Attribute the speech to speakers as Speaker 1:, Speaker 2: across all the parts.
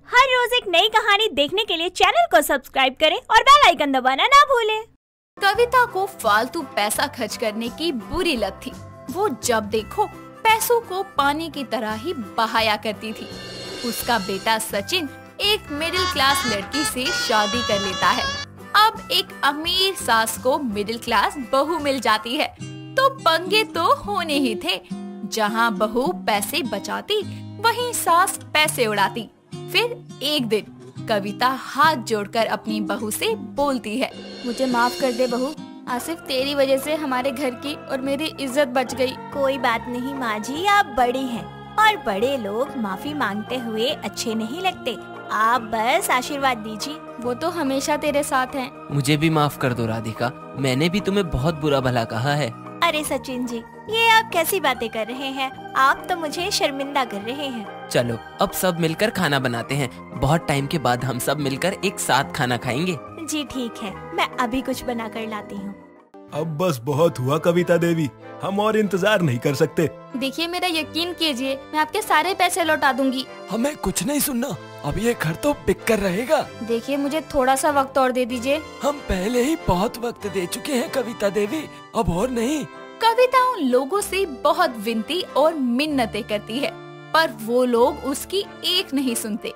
Speaker 1: हर रोज एक नई कहानी देखने के लिए चैनल को सब्सक्राइब करें और बेल आइकन दबाना ना भूलें।
Speaker 2: कविता को फालतू पैसा खर्च करने की बुरी लत थी। वो जब देखो पैसों को पानी की तरह ही बहाया करती थी। उसका बेटा सचिन एक मिडिल क्लास लड़की से शादी कर लेता है। अब एक अमीर सास को मिडिल क्लास बहू मिल जाती है, तो पंगे तो होने ही थे। जहाँ बहू पैसे बचाती, वहीं सास पैसे उड़ाती। फिर एक दिन कविता हाथ जोड़कर अपनी बहू से बोलती है,
Speaker 3: मुझे माफ कर दे बहू, आज सिर्फ तेरी वजह से हमारे घर की और मेरी इज्जत बच गई।
Speaker 1: कोई बात नहीं माँ जी, आप बड़ी हैं और बड़े लोग माफी मांगते हुए अच्छे नहीं लगते। आप बस आशीर्वाद दीजिए।
Speaker 3: वो तो हमेशा तेरे साथ हैं।
Speaker 4: मुझे भी माफ कर दो राधिका, मैंने भी तुम्हें बहुत बुरा भला कहा है।
Speaker 1: अरे सचिन जी, ये आप कैसी बातें कर रहे हैं? आप तो मुझे शर्मिंदा कर रहे हैं।
Speaker 4: चलो अब सब मिलकर खाना बनाते हैं। बहुत टाइम के बाद हम सब मिलकर एक साथ खाना खाएंगे।
Speaker 1: जी ठीक है, मैं अभी कुछ बना कर लाती हूँ।
Speaker 5: अब बस बहुत हुआ कविता देवी, हम और इंतजार नहीं कर सकते।
Speaker 3: देखिए मेरा यकीन कीजिए, मैं आपके सारे पैसे लौटा दूंगी।
Speaker 6: हमें कुछ नहीं सुनना, अब ये घर तो बिक कर रहेगा।
Speaker 3: देखिए मुझे थोड़ा सा वक्त और दे दीजिए।
Speaker 6: हम पहले ही बहुत वक्त दे चुके हैं कविता देवी, अब और नहीं।
Speaker 2: कविता उन लोगों से बहुत विनती और मिन्नतें करती है, पर वो लोग उसकी एक नहीं सुनते।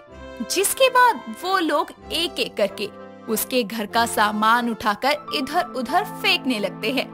Speaker 2: जिसके बाद वो लोग एक एक करके उसके घर का सामान उठाकर इधर उधर फेंकने लगते हैं।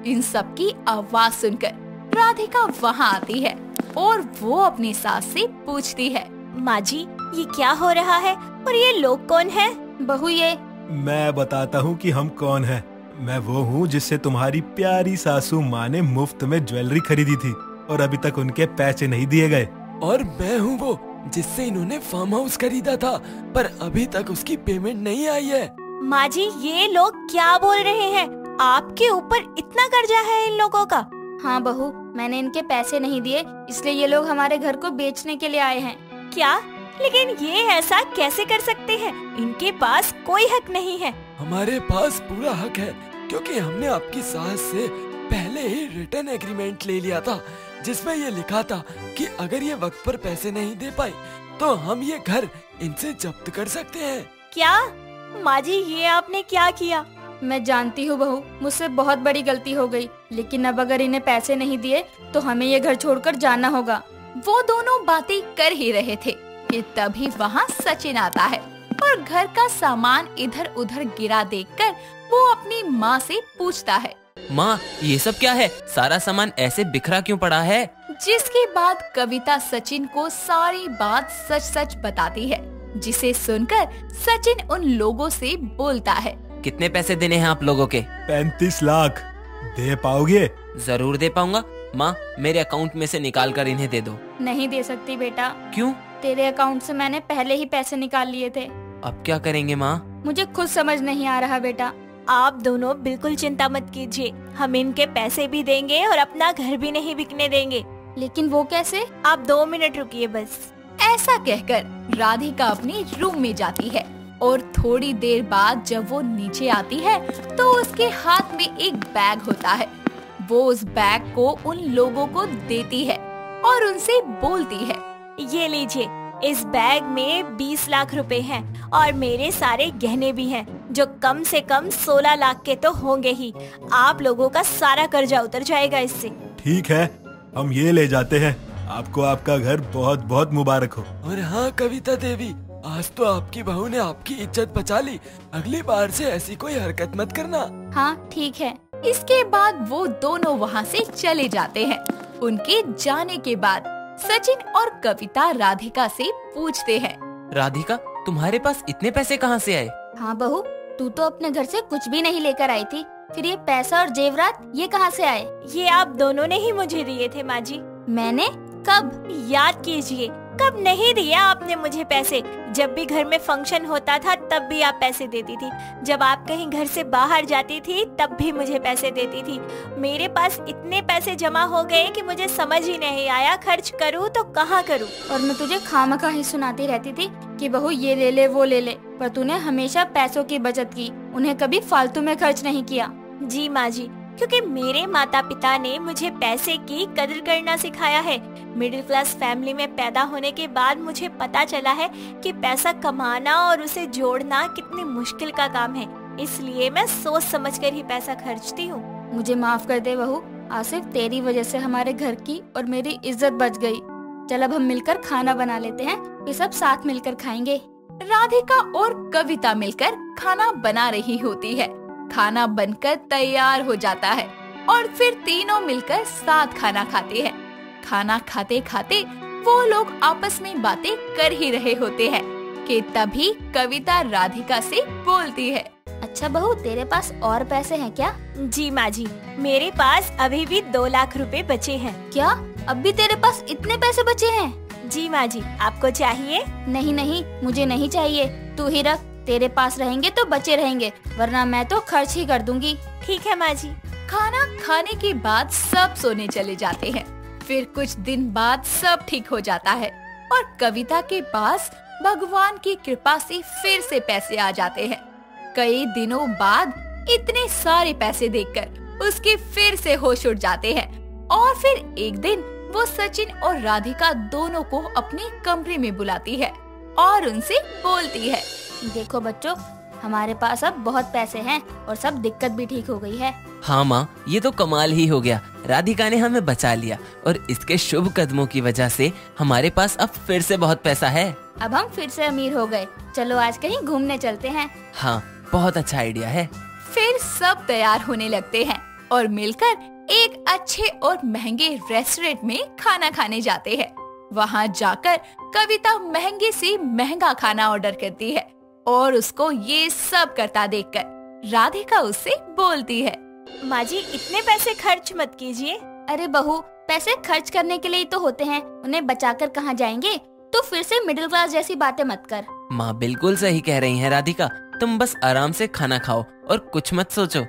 Speaker 2: इन सब की आवाज सुनकर राधिका वहाँ आती है और वो अपनी सास से पूछती है,
Speaker 1: माँ जी ये क्या हो रहा है और ये लोग कौन है?
Speaker 3: बहू ये
Speaker 5: मैं बताता हूँ कि हम कौन हैं। मैं वो हूँ जिससे तुम्हारी प्यारी सासू माँ ने मुफ्त में ज्वेलरी खरीदी थी और अभी तक उनके पैसे नहीं दिए गए।
Speaker 6: और मैं हूँ वो जिससे इन्होंने फार्म हाउस खरीदा था, पर अभी तक उसकी पेमेंट नहीं आई है।
Speaker 1: माँ जी ये लोग क्या बोल रहे हैं? आपके ऊपर इतना कर्जा है इन लोगों का?
Speaker 3: हाँ बहू, मैंने इनके पैसे नहीं दिए, इसलिए ये लोग हमारे घर को बेचने के लिए आए हैं।
Speaker 1: क्या? लेकिन ये ऐसा कैसे कर सकते हैं? इनके पास कोई हक नहीं है।
Speaker 6: हमारे पास पूरा हक है, क्योंकि हमने आपकी सास से पहले ही रिटर्न एग्रीमेंट ले लिया था, जिसमें ये लिखा था कि अगर ये वक्त पर पैसे नहीं दे पाए तो हम ये घर इनसे जब्त कर सकते हैं।
Speaker 1: क्या? माँ जी ये आपने क्या किया?
Speaker 3: मैं जानती हूँ बहू, मुझसे बहुत बड़ी गलती हो गई, लेकिन अब अगर इन्हें पैसे नहीं दिए तो हमें ये घर छोड़कर जाना होगा।
Speaker 2: वो दोनों बातें कर ही रहे थे कि तभी वहाँ सचिन आता है और घर का सामान इधर उधर गिरा देखकर वो अपनी माँ से पूछता है,
Speaker 4: माँ ये सब क्या है? सारा सामान ऐसे बिखरा क्यों पड़ा है?
Speaker 2: जिसके बाद कविता सचिन को सारी बात सच सच बताती है, जिसे सुनकर सचिन उन लोगों से बोलता है,
Speaker 4: कितने पैसे देने हैं आप लोगों के?
Speaker 5: 35 लाख दे पाओगे?
Speaker 4: जरूर दे पाऊंगा माँ, मेरे अकाउंट में से निकाल कर इन्हें दे दो।
Speaker 3: नहीं दे सकती बेटा।
Speaker 4: क्यों?
Speaker 3: तेरे अकाउंट से मैंने पहले ही पैसे निकाल लिए थे।
Speaker 4: अब क्या करेंगे माँ?
Speaker 3: मुझे खुद समझ नहीं आ रहा बेटा।
Speaker 1: आप दोनों बिल्कुल चिंता मत कीजिए, हम इनके पैसे भी देंगे और अपना घर भी नहीं बिकने देंगे।
Speaker 3: लेकिन वो कैसे?
Speaker 1: आप 2 मिनट रुकिए बस।
Speaker 2: ऐसा कहकर राधिका अपने रूम में जाती है और थोड़ी देर बाद जब वो नीचे आती है तो उसके हाथ में एक बैग होता है। वो उस बैग को उन लोगों को देती है और उनसे बोलती है,
Speaker 1: ये लीजिए, इस बैग में 20 लाख रुपए हैं और मेरे सारे गहने भी हैं, जो कम से कम 16 लाख के तो होंगे ही। आप लोगों का सारा कर्जा उतर जाएगा इससे।
Speaker 5: ठीक है, हम ये ले जाते हैं। आपको आपका घर बहुत बहुत मुबारक हो।
Speaker 6: और हाँ कविता देवी, आज तो आपकी बहू ने आपकी इज्जत बचा ली, अगली बार से ऐसी कोई हरकत मत करना।
Speaker 3: हाँ ठीक है।
Speaker 2: इसके बाद वो दोनों वहाँ से चले जाते हैं। उनके जाने के बाद सचिन और कविता राधिका से पूछते हैं,
Speaker 4: राधिका तुम्हारे पास इतने पैसे कहाँ से आए?
Speaker 3: हाँ बहू, तू तो अपने घर से कुछ भी नहीं लेकर आई थी, फिर ये पैसा और जेवरात ये कहाँ से आए?
Speaker 1: ये आप दोनों ने ही मुझे दिए थे माँ जी।
Speaker 3: मैंने? कब?
Speaker 1: याद कीजिए, कब नहीं दिया आपने मुझे पैसे? जब भी घर में फंक्शन होता था तब भी आप पैसे देती थी, जब आप कहीं घर से बाहर जाती थी तब भी मुझे पैसे देती थी। मेरे पास इतने पैसे जमा हो गए कि मुझे समझ ही नहीं आया खर्च करूँ तो कहाँ करूँ।
Speaker 3: और मैं तुझे खामखा ही सुनाती रहती थी कि बहू ये ले ले वो ले ले, पर तूने हमेशा पैसों की बचत की, उन्हें कभी फालतू में खर्च नहीं किया।
Speaker 1: जी माँ जी, क्योंकि मेरे माता पिता ने मुझे पैसे की कदर करना सिखाया है। मिडिल क्लास फैमिली में पैदा होने के बाद मुझे पता चला है कि पैसा कमाना और उसे जोड़ना कितनी मुश्किल का काम है। इसलिए मैं सोच समझकर ही पैसा खर्चती हूँ।
Speaker 3: मुझे माफ कर दे बहू, आसिफ तेरी वजह से हमारे घर की और मेरी इज्जत बच गई। चल अब हम मिलकर खाना बना लेते हैं, फिर सब साथ मिलकर खाएंगे।
Speaker 2: राधिका और कविता मिलकर खाना बना रही होती है। खाना बनकर तैयार हो जाता है और फिर तीनों मिलकर साथ खाना खाते हैं। खाना खाते खाते वो लोग आपस में बातें कर ही रहे होते हैं कि तभी कविता राधिका से बोलती है,
Speaker 3: अच्छा बहू, तेरे पास और पैसे हैं क्या?
Speaker 1: जी माँ जी, मेरे पास अभी भी 2 लाख रुपए बचे हैं।
Speaker 3: क्या अब भी तेरे पास इतने पैसे बचे हैं?
Speaker 1: जी माँ जी, आपको चाहिए?
Speaker 3: नहीं नहीं, मुझे नहीं चाहिए, तू ही रख। तेरे पास रहेंगे तो बचे रहेंगे, वरना मैं तो खर्च ही कर दूंगी।
Speaker 1: ठीक है माँ जी।
Speaker 2: खाना खाने के बाद सब सोने चले जाते हैं। फिर कुछ दिन बाद सब ठीक हो जाता है और कविता के पास भगवान की कृपा से फिर से पैसे आ जाते हैं। कई दिनों बाद इतने सारे पैसे देखकर उसके फिर से होश उड़ जाते हैं और फिर एक दिन वो सचिन और राधिका दोनों को अपने कमरे में बुलाती है और उनसे बोलती है,
Speaker 3: देखो बच्चों, हमारे पास अब बहुत पैसे हैं और सब दिक्कत भी ठीक हो गई है।
Speaker 4: हाँ माँ, ये तो कमाल ही हो गया। राधिका ने हमें बचा लिया और इसके शुभ कदमों की वजह से हमारे पास अब फिर से बहुत पैसा है।
Speaker 3: अब हम फिर से अमीर हो गए। चलो आज कहीं घूमने चलते हैं।
Speaker 4: हाँ, बहुत अच्छा आइडिया है।
Speaker 2: फिर सब तैयार होने लगते हैं और मिलकर एक अच्छे और महंगे रेस्टोरेंट में खाना खाने जाते हैं। वहाँ जाकर कविता महंगे से महंगा खाना ऑर्डर करती है और उसको ये सब करता देखकर राधिका उससे बोलती है,
Speaker 1: माँ जी, इतने पैसे खर्च मत कीजिए।
Speaker 3: अरे बहू, पैसे खर्च करने के लिए ही तो होते हैं, उन्हें बचाकर कहाँ जाएंगे? तो फिर से मिडिल क्लास जैसी बातें मत कर।
Speaker 4: माँ बिल्कुल सही कह रही हैं राधिका, तुम बस आराम से खाना खाओ और कुछ मत सोचो।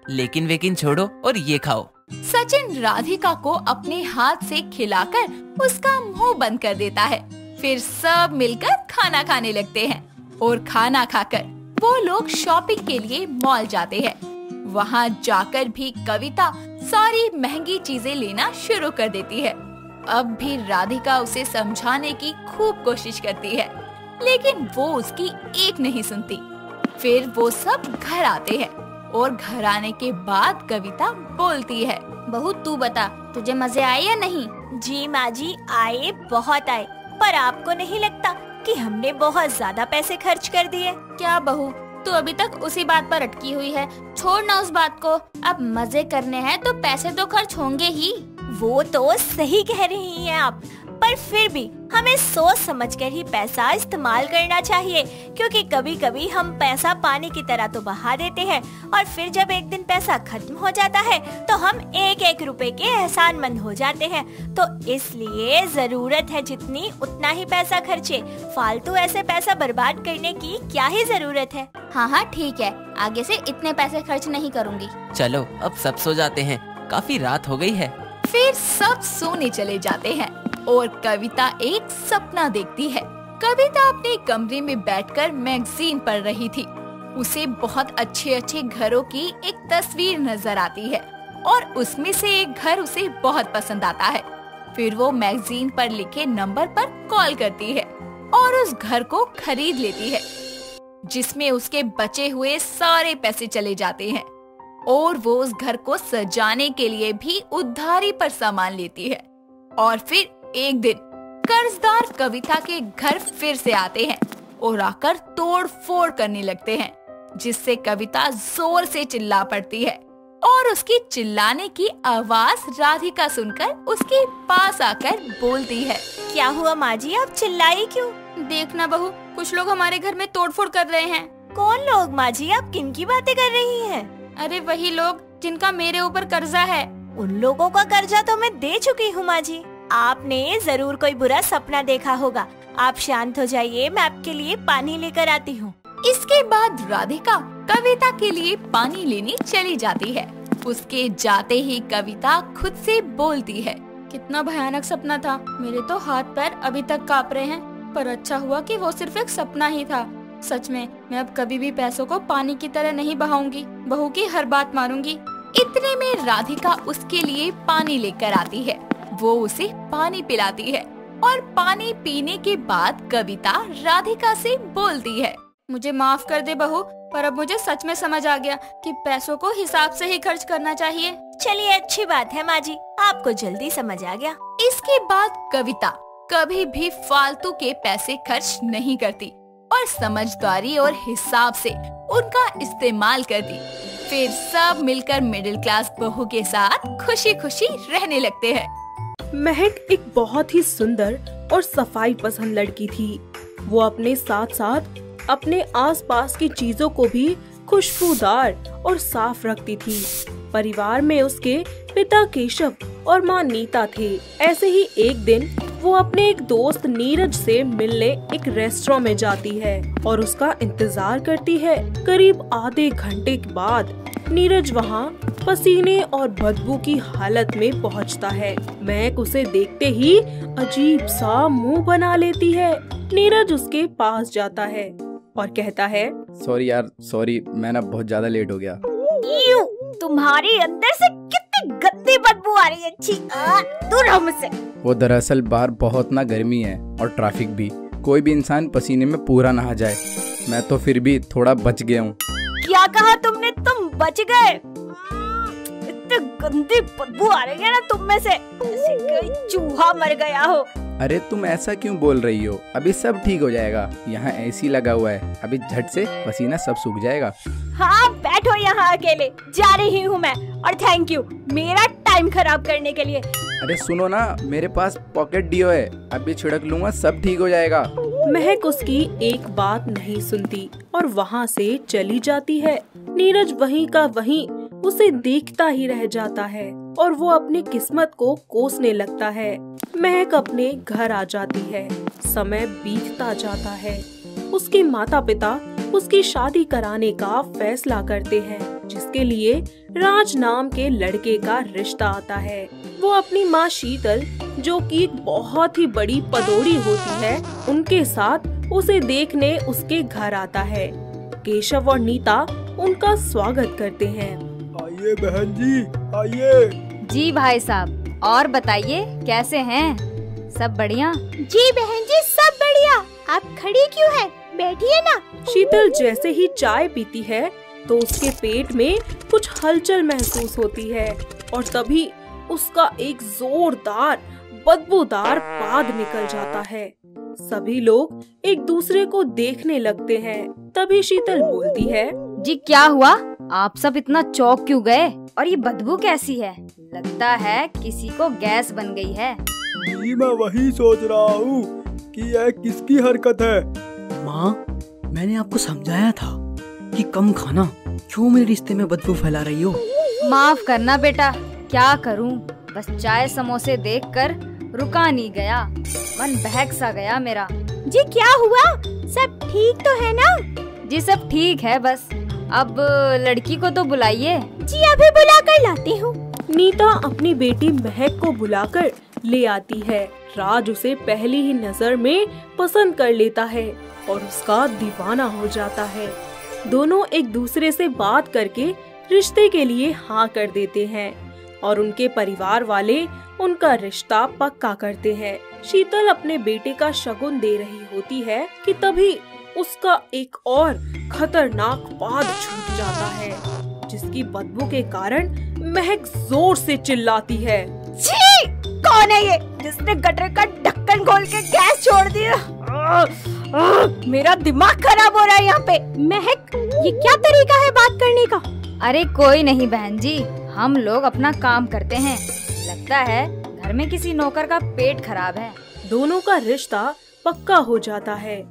Speaker 4: लेकिन वेकिन छोड़ो और ये खाओ।
Speaker 2: सचिन राधिका को अपने हाथ से खिलाकर उसका मुंह बंद कर देता है। फिर सब मिलकर खाना खाने लगते हैं और खाना खाकर वो लोग शॉपिंग के लिए मॉल जाते हैं। वहाँ जाकर भी कविता सारी महंगी चीजें लेना शुरू कर देती है। अब भी राधिका उसे समझाने की खूब कोशिश करती है, लेकिन वो उसकी एक नहीं सुनती। फिर वो सब घर आते हैं और घर आने के बाद कविता बोलती है,
Speaker 3: बहू तू बता, तुझे मजे आए या नहीं?
Speaker 1: जी माँ जी, आए, बहुत आए। पर आपको नहीं लगता कि हमने बहुत ज्यादा पैसे खर्च कर दिए?
Speaker 3: क्या बहू, तू अभी तक उसी बात पर अटकी हुई है। छोड़ ना उस बात को, अब मजे करने हैं तो पैसे तो खर्च होंगे ही।
Speaker 1: वो तो सही कह रही हैं आप, पर फिर भी हमें सोच समझकर ही पैसा इस्तेमाल करना चाहिए, क्योंकि कभी कभी हम पैसा पानी की तरह तो बहा देते हैं और फिर जब एक दिन पैसा खत्म हो जाता है तो हम एक एक रुपए के एहसानमंद हो जाते हैं। तो इसलिए जरूरत है जितनी उतना ही पैसा खर्चे, फालतू ऐसे पैसा बर्बाद करने की क्या ही जरूरत है।
Speaker 3: हाँ हाँ ठीक है, आगे से इतने पैसे खर्च नहीं करूँगी।
Speaker 4: चलो अब सब सो जाते हैं, काफी रात हो गई है।
Speaker 2: फिर सब सोने चले जाते हैं और कविता एक सपना देखती है। कविता अपने कमरे में बैठकर मैगजीन पढ़ रही थी। उसे बहुत अच्छे अच्छे घरों की एक तस्वीर नजर आती है और उसमें से एक घर उसे बहुत पसंद आता है। फिर वो मैगजीन पर लिखे नंबर पर कॉल करती है और उस घर को खरीद लेती है, जिसमें उसके बचे हुए सारे पैसे चले जाते हैं और वो उस घर को सजाने के लिए भी उधारी पर सामान लेती है। और फिर एक दिन कर्जदार कविता के घर फिर से आते हैं और आकर तोड़ फोड़ करने लगते हैं, जिससे कविता जोर से चिल्ला पड़ती है और उसकी चिल्लाने की आवाज राधिका सुनकर उसके पास आकर बोलती है,
Speaker 1: क्या हुआ माँ जी, आप चिल्लाई क्यों?
Speaker 3: देखना बहू, कुछ लोग हमारे घर में तोड़फोड़ कर रहे हैं।
Speaker 1: कौन लोग माँ जी, आप किन की बातें कर रही हैं?
Speaker 3: अरे वही लोग जिनका मेरे ऊपर कर्जा है।
Speaker 1: उन लोगों का कर्जा तो मैं दे चुकी हूँ माँ जी। आपने जरूर कोई बुरा सपना देखा होगा। आप शांत हो जाइए, मैं आपके लिए पानी लेकर आती हूँ।
Speaker 2: इसके बाद राधिका कविता के लिए पानी लेने चली जाती है। उसके जाते ही कविता खुद से बोलती है,
Speaker 3: कितना भयानक सपना था, मेरे तो हाथ पैर अभी तक कांप रहे हैं। पर अच्छा हुआ कि वो सिर्फ एक सपना ही था। सच में मैं अब कभी भी पैसों को पानी की तरह नहीं बहाऊंगी, बहू की हर बात मानूंगी।
Speaker 2: इतने में राधिका उसके लिए पानी लेकर आती है। वो उसे पानी पिलाती है और पानी पीने के बाद कविता राधिका से बोलती है,
Speaker 3: मुझे माफ कर दे बहू, पर अब मुझे सच में समझ आ गया कि पैसों को हिसाब से ही खर्च करना चाहिए।
Speaker 1: चलिए अच्छी बात है माँ जी, आपको जल्दी समझ आ गया।
Speaker 2: इसके बाद कविता कभी भी फालतू के पैसे खर्च नहीं करती और समझदारी और हिसाब से उनका इस्तेमाल करती। फिर सब मिलकर मिडिल क्लास बहू के साथ खुशी खुशी रहने लगते हैं।
Speaker 7: महक एक बहुत ही सुंदर और सफाई पसंद लड़की थी। वो अपने साथ साथ अपने आसपास की चीजों को भी खुशबूदार और साफ रखती थी। परिवार में उसके पिता केशव और माँ नीता थे। ऐसे ही एक दिन वो अपने एक दोस्त नीरज से मिलने एक रेस्टोरेंट में जाती है और उसका इंतजार करती है। करीब आधे घंटे के बाद नीरज वहाँ पसीने और बदबू की हालत में पहुँचता है। महक उसे देखते ही अजीब सा मुंह बना लेती है। नीरज उसके पास जाता है और कहता है,
Speaker 8: सॉरी यार, सॉरी, मैं ना बहुत ज्यादा लेट हो गया।
Speaker 1: तुम्हारी अंदर से कितनी गंदी बदबू आ रही है, छी, दूर रहो मुझसे।
Speaker 8: वो दरअसल बाहर बहुत ना गर्मी है और ट्रैफिक भी, कोई भी इंसान पसीने में पूरा नहा जाए। मैं तो फिर भी थोड़ा बच गया हूँ।
Speaker 1: क्या कहा तुमने? तुम बच गए? इतनी गंदी बदबू आ रही है ना तुम में से, जैसे कोई चूहा मर गया हो।
Speaker 8: अरे तुम ऐसा क्यों बोल रही हो? अभी सब ठीक हो जाएगा, यहाँ एसी लगा हुआ है, अभी झट से पसीना सब सूख जाएगा।
Speaker 1: हाँ बैठो यहाँ अकेले, जा रही हूँ मैं, और थैंक यू मेरा टाइम खराब करने के लिए।
Speaker 8: अरे सुनो ना, मेरे पास पॉकेट डियो है, अभी छिड़क लूंगा, सब ठीक हो जाएगा।
Speaker 7: महक उसकी एक बात नहीं सुनती और वहाँ से चली जाती है। नीरज वहीं का वहीं उसे देखता ही रह जाता है और वो अपनी किस्मत को कोसने लगता है। महक अपने घर आ जाती है। समय बीतता जाता है। उसके माता पिता उसकी शादी कराने का फैसला करते हैं, जिसके लिए राज नाम के लड़के का रिश्ता आता है। वो अपनी माँ शीतल, जो कि एक बहुत ही बड़ी पदौड़ी होती है, उनके साथ उसे देखने उसके घर आता है। केशव और नीता उनका स्वागत करते हैं।
Speaker 9: आइए बहन जी, आइए।
Speaker 10: जी भाई साहब, और बताइए कैसे हैं? सब बढ़िया?
Speaker 1: जी बहन जी, सब बढ़िया। आप खड़ी क्यों हैं? बैठिए ना।
Speaker 7: शीतल जैसे ही चाय पीती है तो उसके पेट में कुछ हलचल महसूस होती है और तभी उसका एक जोरदार बदबूदार पाद निकल जाता है। सभी लोग एक दूसरे को देखने लगते हैं। तभी शीतल बोलती है,
Speaker 10: जी क्या हुआ? आप सब इतना चौंक क्यों गए? और ये बदबू कैसी है? लगता है किसी को गैस बन गई है।
Speaker 9: जी मैं वही सोच रहा हूँ कि यह किसकी हरकत है।
Speaker 11: माँ, मैंने आपको समझाया था कि कम खाना, क्यों मेरे रिश्ते में बदबू फैला रही हो?
Speaker 10: माफ करना बेटा, क्या करूँ, बस चाय समोसे देखकर रुका नहीं गया, मन बहक सा गया मेरा।
Speaker 1: जी क्या हुआ? सब ठीक तो है ना?
Speaker 10: जी सब ठीक है, बस अब लड़की को तो बुलाइए।
Speaker 1: जी अभी बुला कर लाती हूँ।
Speaker 7: नीता अपनी बेटी महक को बुलाकर ले आती है। राज उसे पहली ही नजर में पसंद कर लेता है और उसका दीवाना हो जाता है। दोनों एक दूसरे से बात करके रिश्ते के लिए हाँ कर देते हैं और उनके परिवार वाले उनका रिश्ता पक्का करते हैं। शीतल अपने बेटे का शगुन दे रही होती है कि तभी उसका एक और खतरनाक पाद छूट जाता है, जिसकी बदबू के कारण महक जोर से चिल्लाती है,
Speaker 1: छी! कौन है ये जिसने गटर का ढक्कन खोल के गैस छोड़ दिया? मेरा दिमाग खराब हो रहा है यहाँ पे। महक, ये क्या तरीका है बात करने का?
Speaker 10: अरे कोई नहीं बहन जी, हम लोग अपना काम करते हैं। लगता है घर में किसी नौकर का पेट खराब है।
Speaker 7: दोनों का रिश्ता पक्का हो जाता है।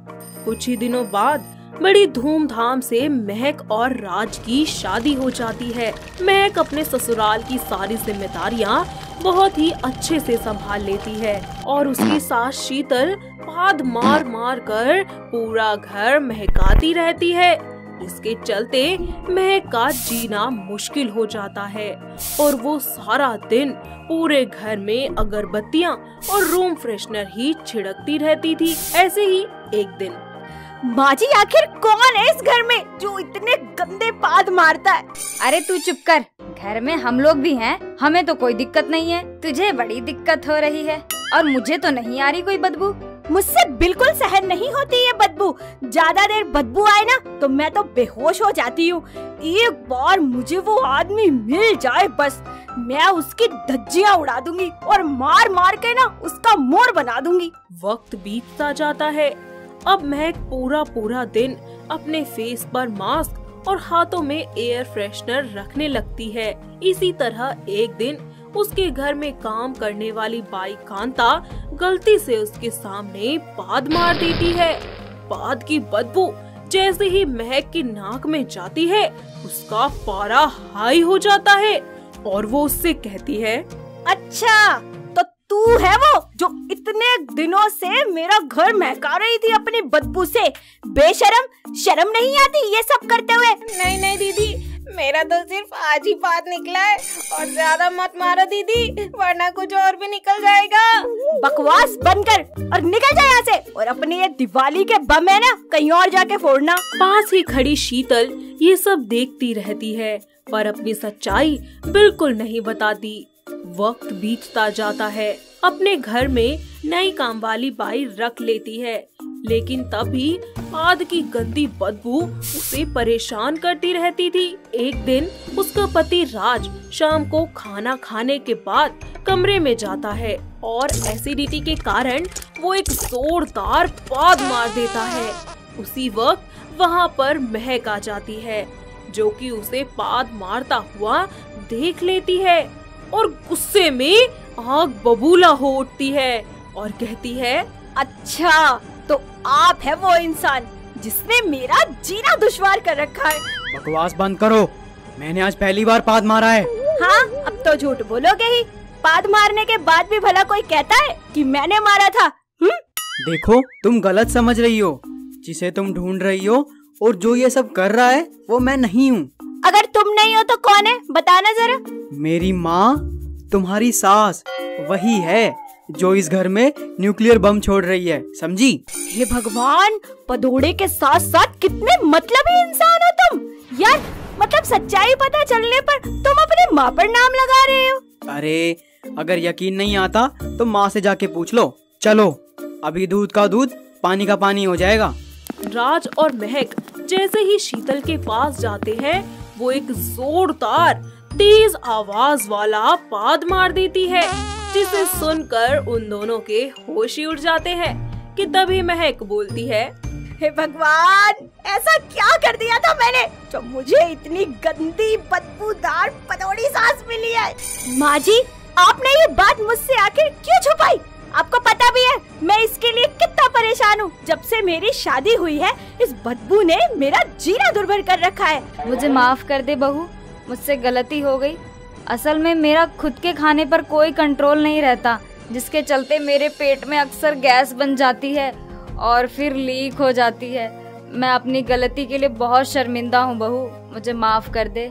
Speaker 7: कुछ ही दिनों बाद बड़ी धूमधाम से महक और राज की शादी हो जाती है। महक अपने ससुराल की सारी जिम्मेदारियाँ बहुत ही अच्छे से संभाल लेती है और उसकी सास शीतल पाद मार मार कर पूरा घर महकाती रहती है, जिसके चलते महक का जीना मुश्किल हो जाता है और वो सारा दिन पूरे घर में अगरबत्तियाँ और रूम फ्रेशनर ही छिड़कती रहती थी। ऐसे ही एक दिन,
Speaker 1: माँ जी आखिर कौन है इस घर में जो इतने गंदे पाद मारता है?
Speaker 10: अरे तू चुप कर, घर में हम लोग भी हैं, हमें तो कोई दिक्कत नहीं है। तुझे बड़ी दिक्कत हो रही है और मुझे तो नहीं आ रही कोई बदबू।
Speaker 1: मुझसे बिल्कुल सहन नहीं होती ये बदबू। ज्यादा देर बदबू आए ना तो मैं तो बेहोश हो जाती हूँ। एक बार मुझे वो आदमी मिल जाए बस, मैं उसकी धज्जियाँ उड़ा दूंगी और मार मार के ना उसका मोर बना दूंगी।
Speaker 7: वक्त बीतता जाता है। अब महक पूरा दिन अपने फेस पर मास्क और हाथों में एयर फ्रेशनर रखने लगती है। इसी तरह एक दिन उसके घर में काम करने वाली बाई कांता गलती से उसके सामने पाद मार देती है। पाद की बदबू जैसे ही महक की नाक में जाती है, उसका पारा हाई हो जाता है और वो उससे कहती है,
Speaker 1: अच्छा तो तू है वो जो इतने दिनों से मेरा घर महका रही थी अपनी बदबू से। बेशरम, शर्म नहीं आती ये सब करते हुए?
Speaker 12: नहीं दीदी, मेरा तो सिर्फ आज ही पाद निकला है और ज्यादा मत मारो दीदी, वरना कुछ और भी निकल जाएगा।
Speaker 1: बकवास बंद कर और निकल जा यहाँ से, और अपनी ये दिवाली के बम है ना कहीं और जाके फोड़ना।
Speaker 7: पास ही खड़ी शीतल ये सब देखती रहती है पर अपनी सच्चाई बिल्कुल नहीं बताती। वक्त बीतता जाता है। अपने घर में नई काम वाली बाई रख लेती है, लेकिन तभी पाद की गंदी बदबू उसे परेशान करती रहती थी। एक दिन उसका पति राज शाम को खाना खाने के बाद कमरे में जाता है और एसिडिटी के कारण वो एक जोरदार पाद मार देता है। उसी वक्त वहाँ पर महक आ जाती है, जो कि उसे पाद मारता हुआ देख लेती है और गुस्से में आग बबूला हो उठती है और कहती है,
Speaker 1: अच्छा तो आप है वो इंसान जिसने मेरा जीना दुश्वार कर रखा है।
Speaker 11: बकवास बंद करो, मैंने आज पहली बार पाद मारा है।
Speaker 1: हाँ, अब तो झूठ बोलोगे ही। पाद मारने के बाद भी भला कोई कहता है कि मैंने मारा था?
Speaker 11: देखो, तुम गलत समझ रही हो। जिसे तुम ढूंढ रही हो और जो ये सब कर रहा है वो मैं नहीं हूँ।
Speaker 1: अगर तुम नहीं हो तो कौन है, बताना जरा।
Speaker 11: मेरी माँ, तुम्हारी सास, वही है जो इस घर में न्यूक्लियर बम छोड़ रही है, समझी?
Speaker 1: हे भगवान, पदोड़े के साथ साथ कितने मतलबी इंसान हो तुम यार। मतलब सच्चाई पता चलने पर तुम अपनी माँ पर नाम लगा रहे हो।
Speaker 11: अरे अगर यकीन नहीं आता तो माँ से जाके पूछ लो। चलो, अभी दूध का दूध पानी का पानी हो जाएगा।
Speaker 7: राज और महक जैसे ही शीतल के पास जाते हैं, वो एक जोरदार तेज आवाज वाला पाद मार देती है, जिसे सुनकर उन दोनों के होश ही उड़ जाते हैं कि तभी महक बोलती है,
Speaker 1: हे भगवान, ऐसा क्या कर दिया था मैंने जो मुझे इतनी गंदी बदबूदार पदौड़ी सास मिली है। माँ जी, आपने ये बात मुझसे आखिर क्यों छुपाई? आपको पता भी है मैं इसके लिए कितना परेशान हूँ। जब से मेरी शादी हुई है, इस बदबू ने मेरा जीना दुर्भर कर रखा है।
Speaker 10: मुझे माफ कर दे बहू, मुझसे गलती हो गई। असल में मेरा खुद के खाने पर कोई कंट्रोल नहीं रहता, जिसके चलते मेरे पेट में अक्सर गैस बन जाती है और फिर लीक हो जाती है। मैं अपनी गलती के लिए बहुत शर्मिंदा हूँ बहू, मुझे माफ कर दे।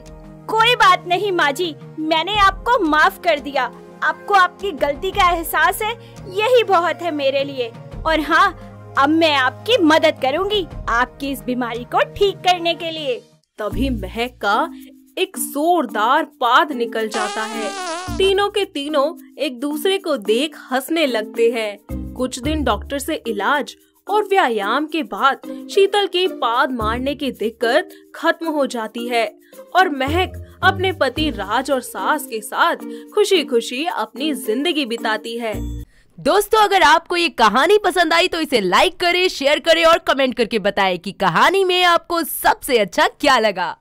Speaker 1: कोई बात नहीं माँ जी, मैंने आपको माफ कर दिया। आपको आपकी गलती का एहसास है, यही बहुत है मेरे लिए। और हाँ, अब मैं आपकी मदद करूँगी आपकी इस बीमारी को ठीक करने के लिए।
Speaker 7: तभी महक का एक जोरदार पाद निकल जाता है। तीनों के तीनों एक दूसरे को देख हंसने लगते हैं। कुछ दिन डॉक्टर से इलाज और व्यायाम के बाद शीतल के पाद मारने की दिक्कत खत्म हो जाती है और महक अपने पति राज और सास के साथ खुशी खुशी अपनी जिंदगी बिताती है।
Speaker 13: दोस्तों, अगर आपको ये कहानी पसंद आई तो इसे लाइक करें, शेयर करें और कमेंट करके बताएं कि कहानी में आपको सबसे अच्छा क्या लगा।